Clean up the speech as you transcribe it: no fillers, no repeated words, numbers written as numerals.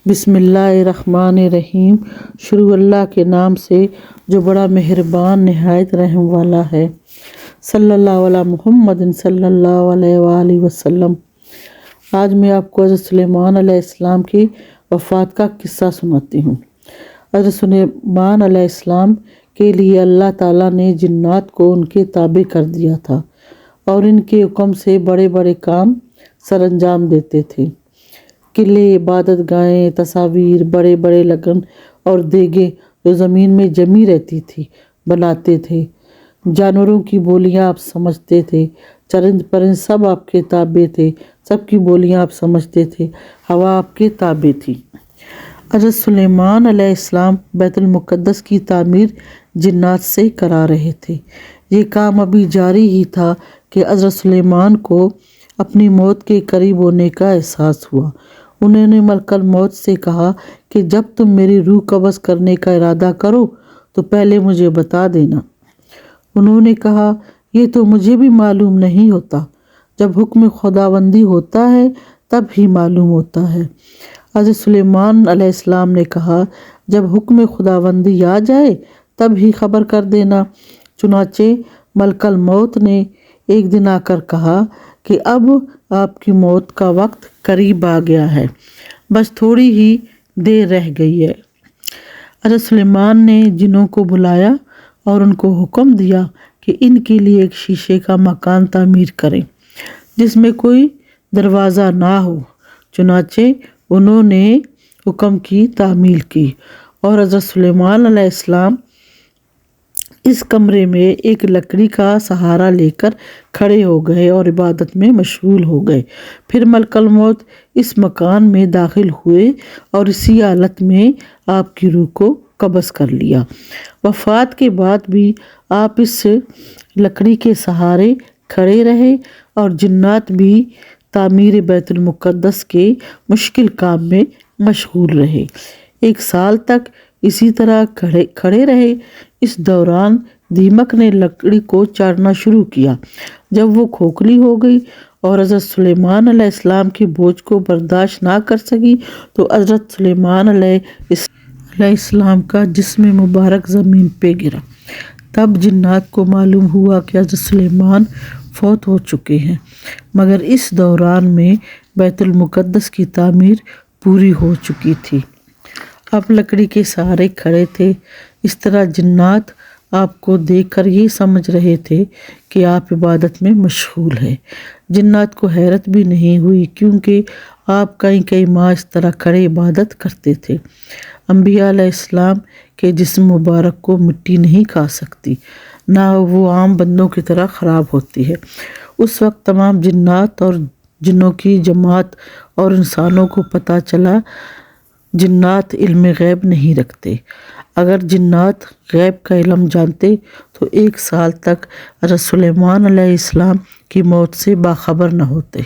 بسم اللہ الرحمن الرحیم۔ شروع اللہ کے نام سے جو بڑا مہربان نہایت رحم والا ہے۔ صلی اللہ علیہ محمد صلی اللہ علیہ وآلہ وسلم۔ آج میں آپ کو حضرت سلیمان علیہ السلام کی وفات کا قصہ سناتی ہوں۔ حضرت سلیمان علیہ السلام کے لیے اللہ تعالیٰ نے جنات کو ان کے تابع کر دیا تھا اور ان کے حکم سے بڑے بڑے کام سر انجام دیتے تھے۔ قلعے، عبادت گاہیں، تصاویر، بڑے بڑے لگن اور دیگیں جو زمین میں جمی رہتی تھی بناتے تھے۔ جانوروں کی بولیاں آپ سمجھتے تھے، چرند پرند سب آپ کے تابع تھے، سب کی بولیاں آپ سمجھتے تھے، ہوا آپ کے تابع تھی۔ حضرت سلیمان علیہ السلام بیت المقدس کی تعمیر جنات سے کرا رہے تھے۔ یہ کام ابھی جاری ہی تھا کہ حضرت سلیمان کو اپنی موت کے قریب ہونے کا احساس ہوا۔ انہوں نے ملک الموت سے کہا کہ جب تم میری روح قبض کرنے کا ارادہ کرو تو پہلے مجھے بتا دینا۔ انہوں نے کہا یہ تو مجھے بھی معلوم نہیں ہوتا، جب حکم خداوندی ہوتا ہے تب ہی معلوم ہوتا ہے۔ حضرت سلیمان علیہ السلام نے کہا جب حکم خداوندی آ جائے تب ہی خبر کر دینا۔ چنانچہ ملک الموت نے ایک دن آ کر کہا کہ اب آپ کی موت کا وقت قریب آ گیا ہے، بس تھوڑی ہی دیر رہ گئی ہے۔ حضرت سلیمان نے جنوں کو بلایا اور ان کو حکم دیا کہ ان کے لیے ایک شیشے کا مکان تعمیر کریں جس میں کوئی دروازہ نہ ہو۔ چنانچہ انہوں نے حکم کی تعمیل کی اور حضرت سلیمان علیہ السلام اس کمرے میں ایک لکڑی کا سہارا لے کر کھڑے ہو گئے اور عبادت میں مشغول ہو گئے۔ پھر ملک الموت اس مکان میں داخل ہوئے اور اسی حالت میں آپ کی روح کو قبض کر لیا۔ وفات کے بعد بھی آپ اس لکڑی کے سہارے کھڑے رہے اور جنات بھی تعمیر بیت المقدس کے مشکل کام میں مشغول رہے۔ 1 سال تک اسی طرح کھڑے رہے۔ اس دوران دیمک نے لکڑی کو چاٹنا شروع کیا۔ جب وہ کھوکھلی ہو گئی اور حضرت سلیمان علیہ السلام کے بوجھ کو برداشت نہ کر سکی تو حضرت سلیمان علیہ السلام کا جسم مبارک زمین پہ گرا۔ تب جنات کو معلوم ہوا کہ حضرت سلیمان فوت ہو چکے ہیں، مگر اس دوران میں بیت المقدس کی تعمیر پوری ہو چکی تھی۔ آپ لکڑی کے سہارے کھڑے تھے۔ اس طرح جنات آپ کو دیکھ کر یہ سمجھ رہے تھے کہ آپ عبادت میں مشغول ہیں۔ جنات کو حیرت بھی نہیں ہوئی کیونکہ آپ کئی ماہ اس طرح کھڑے عبادت کرتے تھے۔ انبیاء علیہ السلام کے جسم مبارک کو مٹی نہیں کھا سکتی، نہ وہ عام بندوں کی طرح خراب ہوتی ہے۔ اس وقت تمام جنات اور جنوں کی جماعت اور انسانوں کو پتہ چلا جنات علم غیب نہیں رکھتے۔ اگر جنات غیب کا علم جانتے تو 1 سال تک حضرت سلیمان علیہ السلام کی موت سے باخبر نہ ہوتے۔